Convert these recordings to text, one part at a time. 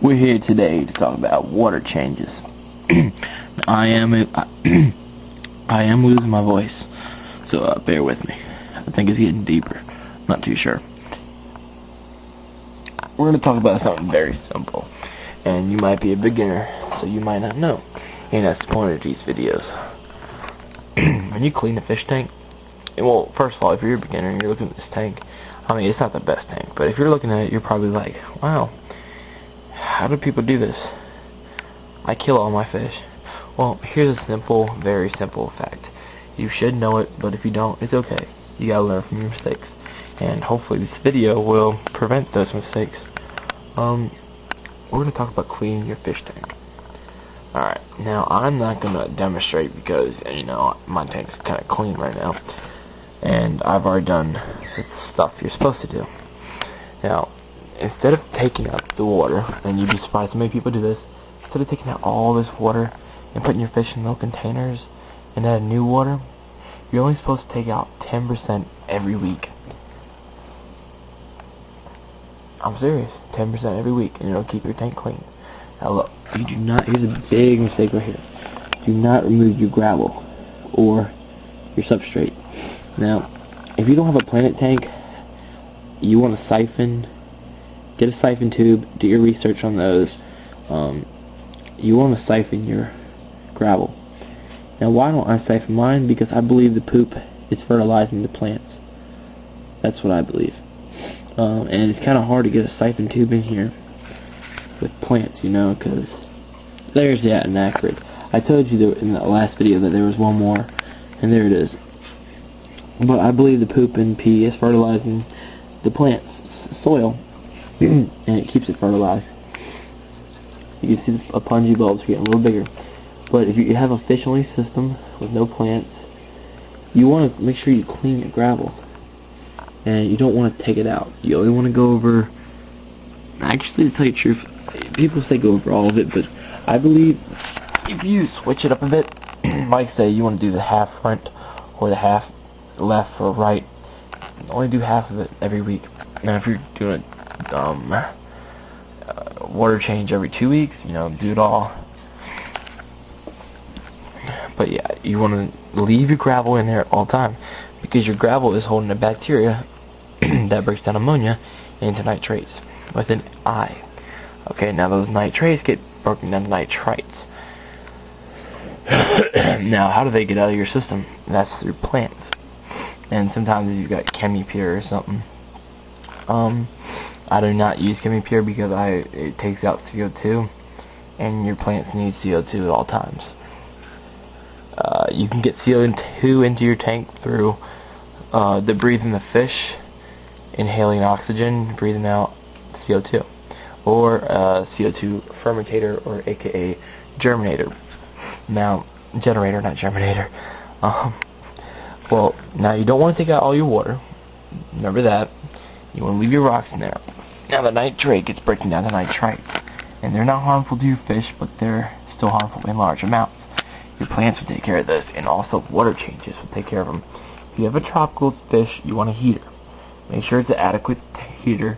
We're here today to talk about water changes. I am losing my voice, so bear with me. I think it's getting deeper. Not too sure. We're going to talk about something very simple, and you might be a beginner, so you might not know. And that's the point of these videos. When you clean a fish tank, well, first of all, if you're a beginner and you're looking at this tank, I mean, it's not the best tank, but if you're looking at it, you're probably like, wow, how do people do this? I kill all my fish. Well, here's a simple, very simple fact. You should know it, but if you don't, it's okay. You gotta learn from your mistakes. And hopefully this video will prevent those mistakes. We're gonna talk about cleaning your fish tank. Alright, now I'm not gonna demonstrate because, you know, my tank's kinda clean right now. And I've already done the stuff you're supposed to do. Now, instead of taking out the water, and you'd be surprised how many people do this, instead of taking out all this water and putting your fish in little containers and add new water, you're only supposed to take out 10% every week. I'm serious, 10% every week, and it'll keep your tank clean. Now look, you do not, here's a big mistake right here. Do not remove your gravel or your substrate. Now, if you don't have a Planet tank, you want to siphon, get a siphon tube, do your research on those. You want to siphon your gravel. Now, why don't I siphon mine? Because I believe the poop is fertilizing the plants. That's what I believe. And it's kind of hard to get a siphon tube in here with plants, you know, because there's that inaccurate. I told you that in the last video that there was one more, and there it is. But I believe the poop and pee is fertilizing the plant's soil, and it keeps it fertilized. You can see the punji bulbs are getting a little bigger. But if you have a fish-only system with no plants, you want to make sure you clean your gravel. And you don't want to take it out. You only want to go over, actually, to tell you the truth, people say go over all of it, but I believe if you switch it up a bit, like say you want to do the half front or the half left or right, only do half of it every week. Now if you're doing a water change every 2 weeks, you know, do it all. But yeah, you want to leave your gravel in there all the time, because your gravel is holding the bacteria that breaks down ammonia into nitrates with an I. Okay, now those nitrates get broken down to nitrites. Now, how do they get out of your system? That's through plants. And sometimes you've got ChemiPure or something. I do not use ChemiPure because it takes out CO2, and your plants need CO2 at all times. You can get CO2 into your tank through the breathing the fish, inhaling oxygen, breathing out CO2, or CO2 fermentator, or aka germinator. Now, generator, not germinator. Well, now you don't want to take out all your water. Remember that. You want to leave your rocks in there. Now the nitrate gets breaking down the nitrites, and they're not harmful to your fish, but they're still harmful in large amounts. Your plants will take care of this, and also water changes will take care of them. If you have a tropical fish, you want a heater. Make sure it's an adequate heater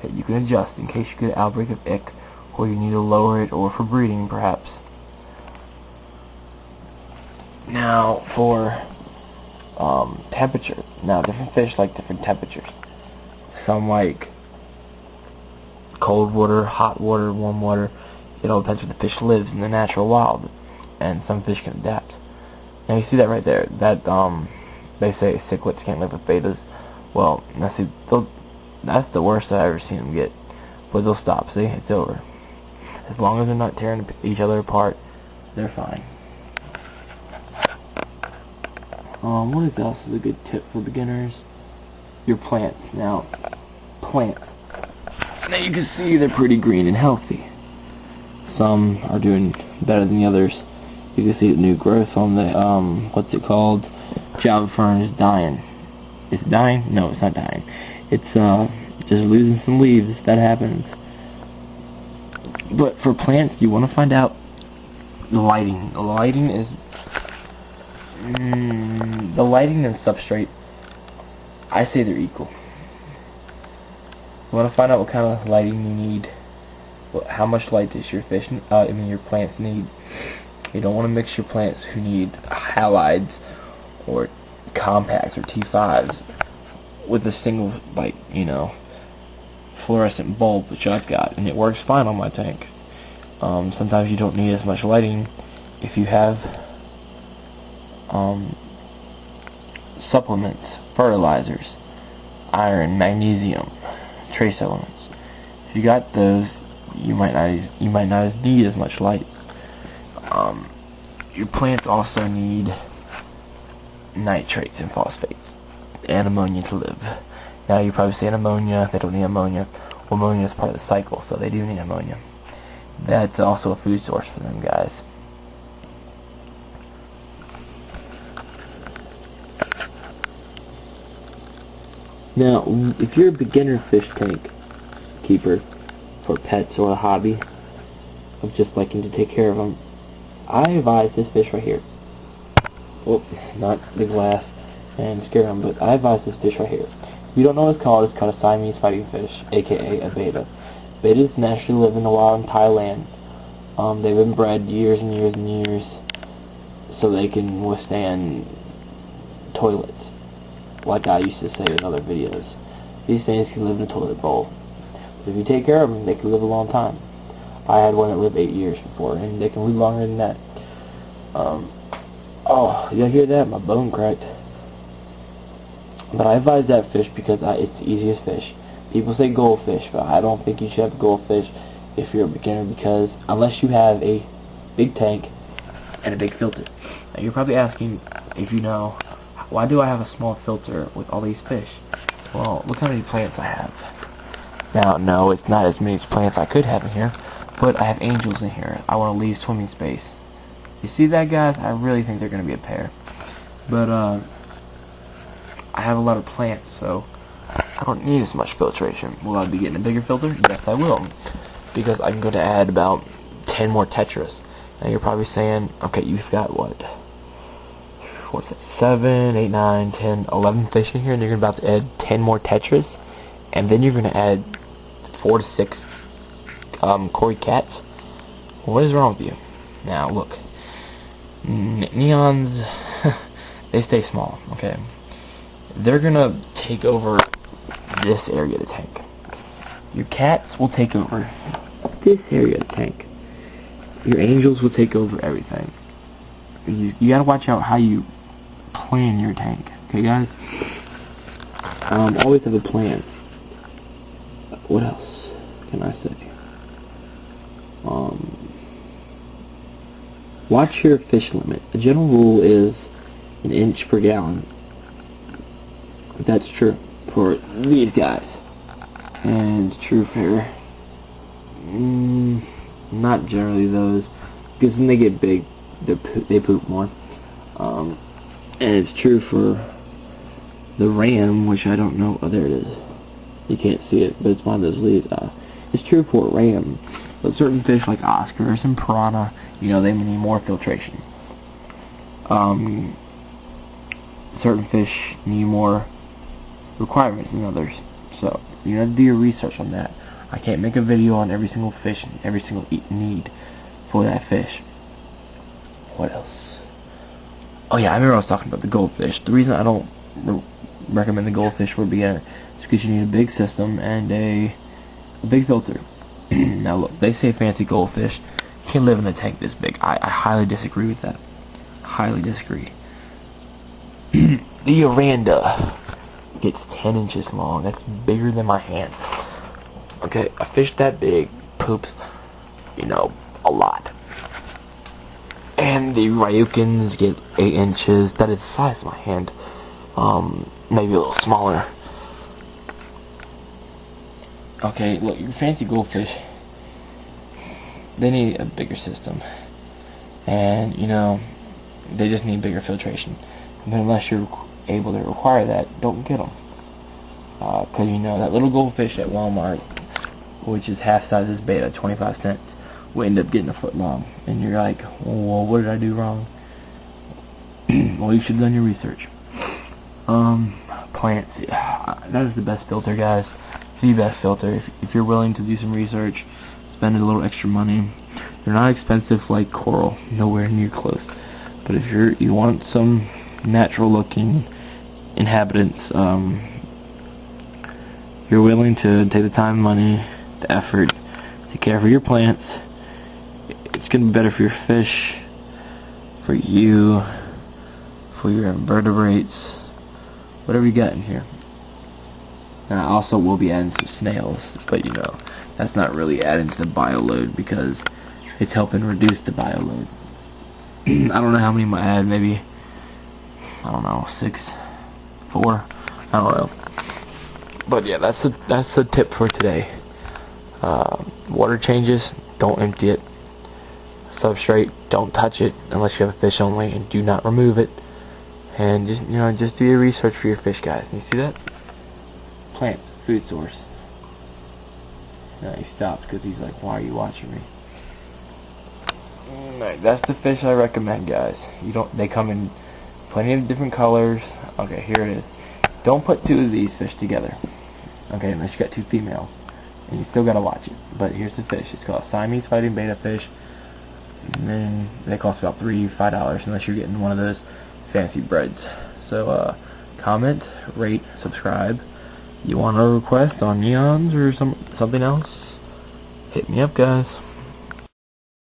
that you can adjust in case you get an outbreak of ick, or you need to lower it, or for breeding perhaps. Now for temperature. Now different fish like different temperatures. Some like cold water, hot water, warm water. It all depends where the fish lives in the natural wild, and some fish can adapt. Now you see that right there. That they say cichlids can't live with betas. Well, now see, that's the worst I've ever seen them get. But they'll stop. See, it's over. As long as they're not tearing each other apart, they're fine. What else is a good tip for beginners? Your plants. Now, plants. Now you can see they're pretty green and healthy. Some are doing better than the others. You can see the new growth on the, what's it called? Java fern is dying. Is it dying? No, it's not dying. It's, just losing some leaves. That happens. But for plants, you want to find out the lighting. The lighting is... the lighting and substrate, I say they're equal. You want to find out what kind of lighting you need, how much light does your your plants need. You don't want to mix your plants who need halides or compacts or T5s with a single, like, fluorescent bulb, which I've got, and it works fine on my tank. Sometimes you don't need as much lighting if you have supplements, fertilizers, iron, magnesium, trace elements. If you got those, you might not need as much light. Your plants also need nitrates and phosphates and ammonia to live. Now you're probably saying ammonia, they don't need ammonia. Well, ammonia is part of the cycle, so they do need ammonia. That's also a food source for them guys. Now, if you're a beginner fish tank keeper for pets or a hobby of just liking to take care of them, I advise this fish right here. Oh, not the glass and scare them, but I advise this fish right here. If you don't know what it's called a Siamese fighting fish, aka a betta. Bettas naturally live in the wild in Thailand. They've been bred years and years and years so they can withstand toilets, like I used to say in other videos. These things can live in a toilet bowl. But if you take care of them, they can live a long time. I had one that lived 8 years before, and they can live longer than that. Oh, y'all hear that? My bone cracked. But I advise that fish because it's the easiest fish. People say goldfish, but I don't think you should have goldfish if you're a beginner, because unless you have a big tank and a big filter. Now you're probably asking, if you know, why do I have a small filter with all these fish? Well, look how many plants I have. Now, no, it's not as many plants I could have in here, but I have angels in here. I want to leave swimming space. You see that, guys? I really think they're going to be a pair. But, I have a lot of plants, so I don't need as much filtration. Will I be getting a bigger filter? Yes, I will. Because I'm going to add about 10 more tetras. Now you're probably saying, okay, you've got what? What's that? 7, 8, 9, 10, 11 fish in here, and you're about to add 10 more tetras, and then you're going to add 4 to 6 Cory cats. What is wrong with you? Now look, neons, they stay small. Okay, they're gonna take over this area of the tank. Your cats will take over this area of the tank. Your angels will take over everything. You gotta watch out how you plan your tank. Okay, guys? Always have a plan. What else can I say? Watch your fish limit. The general rule is 1 inch per gallon. That's true for these guys, and it's true for not generally those, because when they get big, they poop more. And it's true for the ram, which I don't know. Oh, there it is. You can't see it, but it's behind those leaves. It's true for a ram, but certain fish like Oscars and piranha, they need more filtration. Certain fish need more requirements than others, so you have to do your research on that. I can't make a video on every single fish and every single need for that fish. What else? Oh yeah, I remember I was talking about the goldfish. The reason I don't recommend the goldfish for a beginner is because you need a big system and a big filter. Now look, they say fancy goldfish can live in a tank this big. I highly disagree with that. Highly disagree. The Oranda gets 10 inches long. That's bigger than my hand. Okay, a fish that big poops, a lot. And the Ryukins get 8 inches. That is the size of my hand. Maybe a little smaller. Okay, look, your fancy goldfish, they need a bigger system. And, they just need bigger filtration. And unless you're able to require that, don't get them. Because, that little goldfish at Walmart, which is half size as betta, 25 cents, will end up getting a foot long. And you're like, well, what did I do wrong? Well, you should have done your research. Plants, that is the best filter, guys. The best filter. If you're willing to do some research, spend a little extra money. They're not expensive like coral, nowhere near close. But if you want some natural looking inhabitants, you're willing to take the time, money, the effort to care for your plants, it's going to be better for your fish, for you, for your invertebrates, whatever you got in here. And I also will be adding some snails, but you know, that's not really adding to the bio load because it's helping reduce the bio load. I don't know how many I might add, maybe, I don't know, 6, 4, I don't know. But yeah, that's the tip for today. Water changes, don't empty it. Substrate, don't touch it unless you have a fish only, and do not remove it. And just do your research for your fish, guys. And you see that? Plants, food source. Now he stopped because he's like, why are you watching me? Alright, that's the fish I recommend, guys. They come in plenty of different colors. Okay, here it is. Don't put 2 of these fish together. Okay, unless you got 2 females. And you still gotta watch it. But here's the fish. It's called Siamese fighting betta fish. And then they cost about $3-5 unless you're getting one of those fancy breads. So comment, rate, subscribe. You want a request on neons or something else? Hit me up, guys.